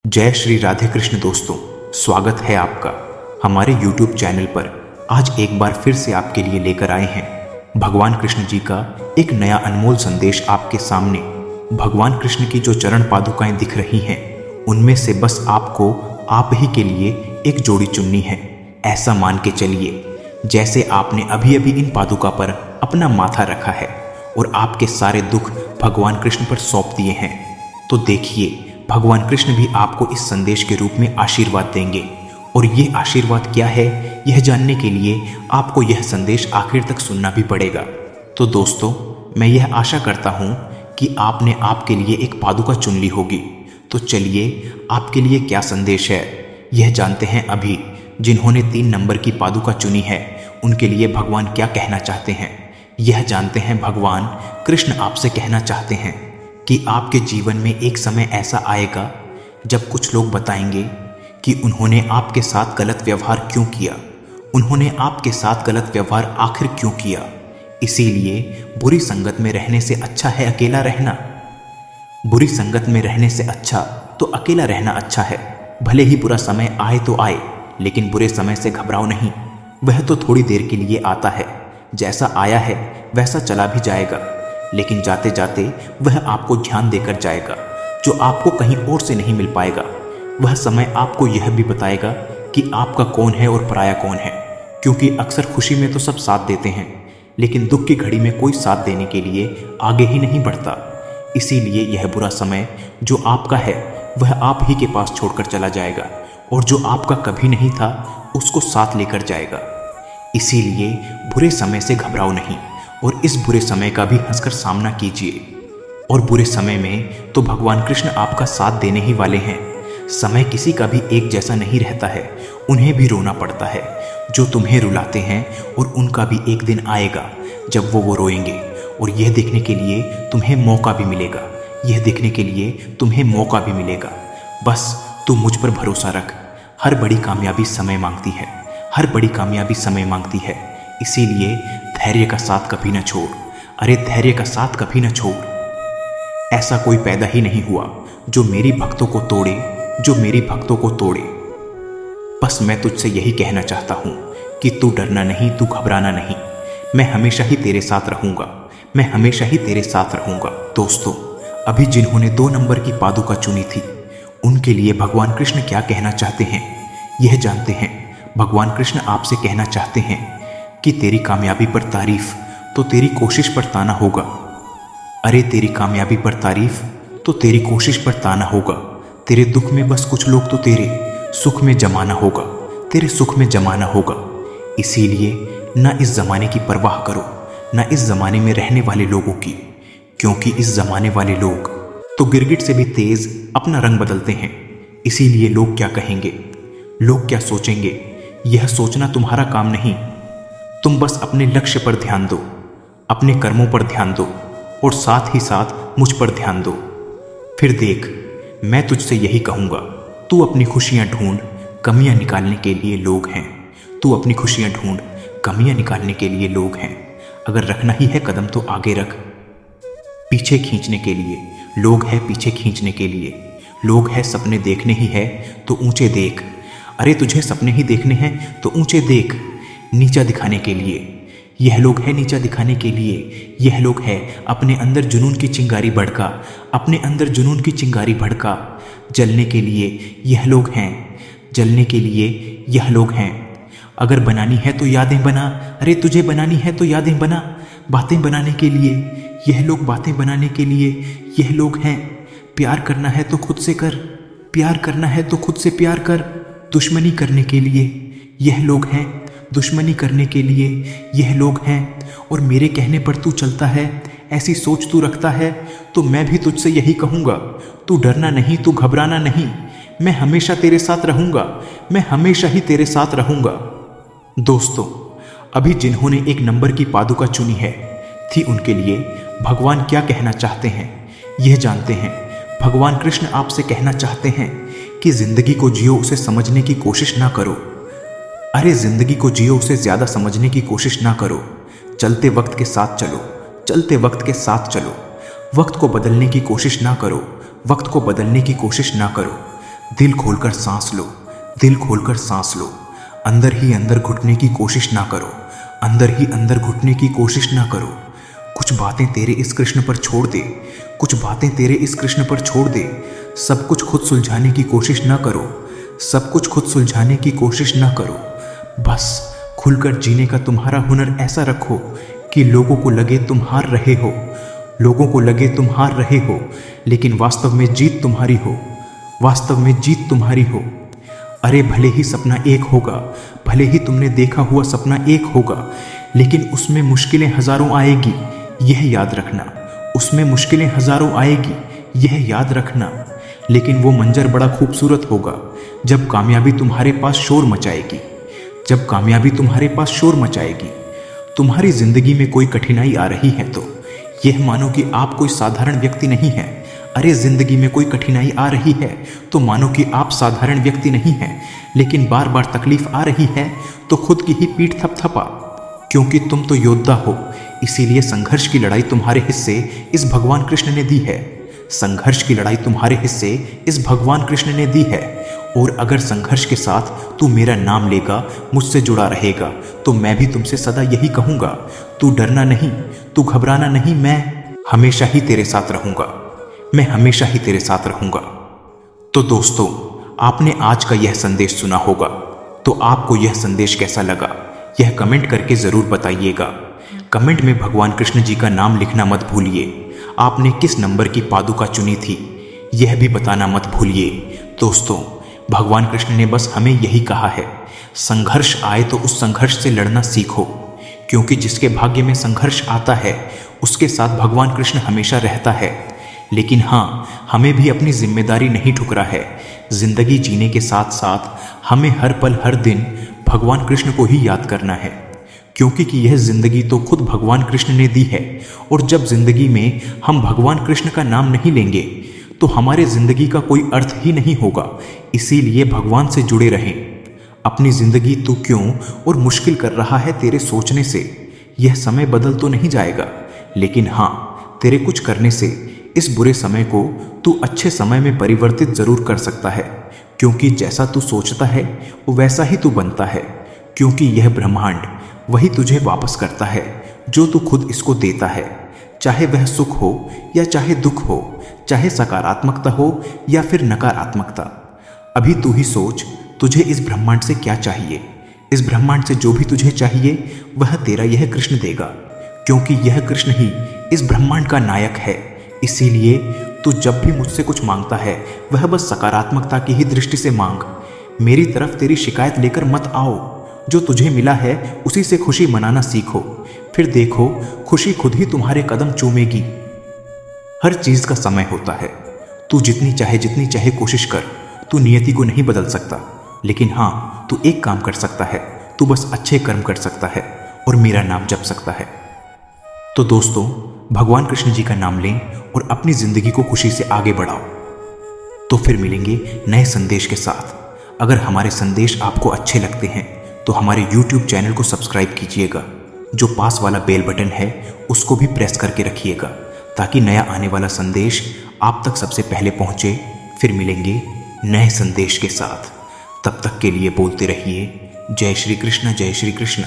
जय श्री राधे कृष्ण दोस्तों, स्वागत है आपका हमारे YouTube चैनल पर। आज एक बार फिर से आपके लिए लेकर आए हैं भगवान कृष्ण जी का एक नया अनमोल संदेश आपके सामने। भगवान कृष्ण की जो चरण पादुकाएं दिख रही हैं, उनमें से बस आपको आप ही के लिए एक जोड़ी चुननी है। ऐसा मान के चलिए जैसे आपने अभी अभी इन पादुका पर अपना माथा रखा है और आपके सारे दुख भगवान कृष्ण पर सौंप दिए हैं। तो देखिए, भगवान कृष्ण भी आपको इस संदेश के रूप में आशीर्वाद देंगे। और ये आशीर्वाद क्या है, यह जानने के लिए आपको यह संदेश आखिर तक सुनना भी पड़ेगा। तो दोस्तों, मैं यह आशा करता हूँ कि आपने आपके लिए एक पादुका चुन ली होगी। तो चलिए, आपके लिए क्या संदेश है यह जानते हैं। अभी जिन्होंने 3 नंबर की पादुका चुनी है, उनके लिए भगवान क्या कहना चाहते हैं यह जानते हैं। भगवान कृष्ण आपसे कहना चाहते हैं कि आपके जीवन में एक समय ऐसा आएगा जब कुछ लोग बताएंगे कि उन्होंने आपके साथ गलत व्यवहार क्यों किया, उन्होंने आपके साथ गलत व्यवहार आखिर क्यों किया। इसीलिए बुरी संगत में रहने से अच्छा है अकेला रहना। बुरी संगत में रहने से अच्छा तो अकेला रहना अच्छा है। भले ही बुरा समय आए तो आए, लेकिन बुरे समय से घबराओ नहीं। वह तो थोड़ी देर के लिए आता है, जैसा आया है वैसा चला भी जाएगा, लेकिन जाते जाते वह आपको ध्यान देकर जाएगा जो आपको कहीं और से नहीं मिल पाएगा। वह समय आपको यह भी बताएगा कि आपका कौन है और पराया कौन है। क्योंकि अक्सर खुशी में तो सब साथ देते हैं, लेकिन दुख की घड़ी में कोई साथ देने के लिए आगे ही नहीं बढ़ता। इसीलिए यह बुरा समय जो आपका है वह आप ही के पास छोड़कर चला जाएगा, और जो आपका कभी नहीं था उसको साथ लेकर जाएगा। इसीलिए बुरे समय से घबराओ नहीं, और इस बुरे समय का भी हंसकर सामना कीजिए। और बुरे समय में तो भगवान कृष्ण आपका साथ देने ही वाले हैं। समय किसी का भी एक जैसा नहीं रहता है, उन्हें भी रोना पड़ता है। जो तुम्हें रुलाते हैं, और उनका भी एक दिन आएगा जब वो रोएंगे, और यह देखने के लिए तुम्हें मौका भी मिलेगा। यह देखने के लिए तुम्हें मौका भी मिलेगा। बस तू मुझ पर भरोसा रख। हर बड़ी कामयाबी समय मांगती है, हर बड़ी कामयाबी समय मांगती है। इसीलिए धैर्य का साथ कभी न छोड़। अरे धैर्य का साथ कभी न छोड़। ऐसा कोई पैदा ही नहीं हुआ जो मेरी भक्तों को तोड़े, जो मेरी भक्तों को तोड़े। बस मैं तुझसे यही कहना चाहता हूं कि तू डरना नहीं, तू घबराना नहीं। मैं हमेशा ही तेरे साथ रहूंगा, मैं हमेशा ही तेरे साथ रहूंगा। दोस्तों, अभी जिन्होंने 2 नंबर की पादुका चुनी थी, उनके लिए भगवान कृष्ण क्या कहना चाहते हैं यह जानते हैं। भगवान कृष्ण आपसे कहना चाहते हैं कि तेरी कामयाबी पर तारीफ तो तेरी कोशिश पर ताना होगा। अरे तेरी कामयाबी पर तारीफ तो तेरी कोशिश पर ताना होगा। तेरे दुख में बस कुछ लोग तो तेरे सुख में जमाना होगा, तेरे सुख में जमाना होगा। इसीलिए ना इस जमाने की परवाह करो, ना इस जमाने में रहने वाले लोगों की, क्योंकि इस जमाने वाले लोग तो गिरगिट से भी तेज अपना रंग बदलते हैं। इसीलिए लोग क्या कहेंगे, लोग क्या सोचेंगे, यह सोचना तुम्हारा काम नहीं। तुम बस अपने लक्ष्य पर ध्यान दो, अपने कर्मों पर ध्यान दो, और साथ ही साथ मुझ पर ध्यान दो। फिर देख, मैं तुझसे यही कहूँगा, तू अपनी खुशियाँ ढूंढ, कमियाँ निकालने के लिए लोग हैं। तू अपनी खुशियाँ ढूंढ, कमियाँ निकालने के लिए लोग हैं। अगर रखना ही है कदम तो आगे रख। पीछे खींचने के लिए लोग हैं, पीछे खींचने के लिए लोग हैं। सपने देखने ही है तो ऊंचे देख। अरे तुझे सपने ही देखने हैं तो ऊंचे देख। नीचा दिखाने के लिए यह लोग है, नीचा दिखाने के लिए यह लोग है। अपने अंदर जुनून की चिंगारी भड़का, अपने अंदर जुनून की चिंगारी भड़का। जलने के लिए यह लोग हैं, जलने के लिए यह लोग हैं। अगर बनानी है तो यादें बना। अरे तुझे बनानी है तो यादें बना। बातें बनाने के लिए यह लोग, बातें बनाने के लिए यह लोग हैं। प्यार करना है तो खुद से कर, प्यार करना है तो खुद से प्यार कर। दुश्मनी करने के लिए यह लोग हैं, दुश्मनी करने के लिए यह लोग हैं। और मेरे कहने पर तू चलता है, ऐसी सोच तू रखता है, तो मैं भी तुझसे यही कहूँगा, तू डरना नहीं, तू घबराना नहीं। मैं हमेशा तेरे साथ रहूँगा, मैं हमेशा ही तेरे साथ रहूँगा। दोस्तों, अभी जिन्होंने 1 नंबर की पादुका चुनी है थी, उनके लिए भगवान क्या कहना चाहते हैं यह जानते हैं। भगवान कृष्ण आपसे कहना चाहते हैं कि जिंदगी को जियो, उसे समझने की कोशिश ना करो। अरे जिंदगी को जियो, उसे ज्यादा समझने की कोशिश ना करो। चलते वक्त के साथ चलो, चलते वक्त के साथ चलो। वक्त को बदलने की कोशिश ना करो, वक्त को बदलने की कोशिश ना करो। दिल खोलकर सांस लो, दिल खोलकर सांस लो। अंदर ही अंदर घुटने की कोशिश ना करो, अंदर ही अंदर घुटने की कोशिश ना करो। कुछ बातें तेरे इस कृष्ण पर छोड़ दे, कुछ बातें तेरे इस कृष्ण पर छोड़ दे। सब कुछ खुद सुलझाने की कोशिश ना करो, सब कुछ खुद सुलझाने की कोशिश ना करो। बस खुलकर जीने का तुम्हारा हुनर ऐसा रखो कि लोगों को लगे तुम हार रहे हो, लोगों को लगे तुम हार रहे हो, लेकिन वास्तव में जीत तुम्हारी हो, वास्तव में जीत तुम्हारी हो। अरे भले ही सपना एक होगा, भले ही तुमने देखा हुआ सपना एक होगा, लेकिन उसमें मुश्किलें हजारों आएगी, यह याद रखना। उसमें मुश्किलें हजारों आएगी, यह याद रखना। लेकिन वो मंजर बड़ा खूबसूरत होगा जब कामयाबी तुम्हारे पास शोर मचाएगी, जब कामयाबी तुम्हारे पास शोर मचाएगी। तुम्हारी जिंदगी में कोई कठिनाई आ रही है तो यह मानो कि आप कोई साधारण व्यक्ति नहीं है। अरे जिंदगी में कोई कठिनाई आ रही है तो मानो कि आप साधारण व्यक्ति नहीं हैं। लेकिन बार बार तकलीफ आ रही है तो खुद की ही पीठ थपथपा, क्योंकि तुम तो योद्धा हो। इसीलिए संघर्ष की लड़ाई तुम्हारे हिस्से इस भगवान कृष्ण ने दी है, संघर्ष की लड़ाई तुम्हारे हिस्से इस भगवान कृष्ण ने दी है। और अगर संघर्ष के साथ तू मेरा नाम लेगा, मुझसे जुड़ा रहेगा, तो मैं भी तुमसे सदा यही कहूंगा, तू डरना नहीं, तू घबराना नहीं, मैं हमेशा ही तेरे साथ रहूंगा, मैं हमेशा ही तेरे साथ रहूंगा। तो दोस्तों, आपने आज का यह संदेश सुना होगा, तो आपको यह संदेश कैसा लगा यह कमेंट करके जरूर बताइएगा। कमेंट में भगवान कृष्ण जी का नाम लिखना मत भूलिए। आपने किस नंबर की पादुका चुनी थी यह भी बताना मत भूलिए। दोस्तों, भगवान कृष्ण ने बस हमें यही कहा है, संघर्ष आए तो उस संघर्ष से लड़ना सीखो, क्योंकि जिसके भाग्य में संघर्ष आता है उसके साथ भगवान कृष्ण हमेशा रहता है। लेकिन हाँ, हमें भी अपनी जिम्मेदारी नहीं ठुकरा है। जिंदगी जीने के साथ साथ हमें हर पल हर दिन भगवान कृष्ण को ही याद करना है, क्योंकि कि यह जिंदगी तो खुद भगवान कृष्ण ने दी है। और जब जिंदगी में हम भगवान कृष्ण का नाम नहीं लेंगे तो हमारे जिंदगी का कोई अर्थ ही नहीं होगा। इसीलिए भगवान से जुड़े रहें। अपनी जिंदगी तू क्यों और मुश्किल कर रहा है तेरे सोचने से। यह समय बदल तो नहीं जाएगा, लेकिन हाँ, तेरे कुछ करने से इस बुरे समय को तू अच्छे समय में परिवर्तित जरूर कर सकता है। क्योंकि जैसा तू सोचता है वैसा ही तू बनता है, क्योंकि यह ब्रह्मांड वही तुझे वापस करता है जो तू खुद इसको देता है। चाहे वह सुख हो या चाहे दुख हो, चाहे सकारात्मकता हो या फिर नकारात्मकता। अभी तू ही सोच, तुझे इस ब्रह्मांड से क्या चाहिए। इस ब्रह्मांड से जो भी तुझे चाहिए वह तेरा यह कृष्ण देगा, क्योंकि यह कृष्ण ही इस ब्रह्मांड का नायक है। इसीलिए तू जब भी मुझसे कुछ मांगता है वह बस सकारात्मकता की ही दृष्टि से मांग। मेरी तरफ तेरी शिकायत लेकर मत आओ। जो तुझे मिला है उसी से खुशी मनाना सीखो, फिर देखो खुशी खुद ही तुम्हारे कदम चूमेगी। हर चीज का समय होता है। तू जितनी चाहे कोशिश कर, तू नियति को नहीं बदल सकता, लेकिन हाँ, तू एक काम कर सकता है, तू बस अच्छे कर्म कर सकता है और मेरा नाम जप सकता है। तो दोस्तों, भगवान कृष्ण जी का नाम लें और अपनी जिंदगी को खुशी से आगे बढ़ाओ। तो फिर मिलेंगे नए संदेश के साथ। अगर हमारे संदेश आपको अच्छे लगते हैं तो हमारे YouTube चैनल को सब्सक्राइब कीजिएगा। जो पास वाला बेल बटन है उसको भी प्रेस करके रखिएगा, ताकि नया आने वाला संदेश आप तक सबसे पहले पहुंचे। फिर मिलेंगे नए संदेश के साथ। तब तक के लिए बोलते रहिए, जय श्री कृष्ण, जय श्री कृष्ण।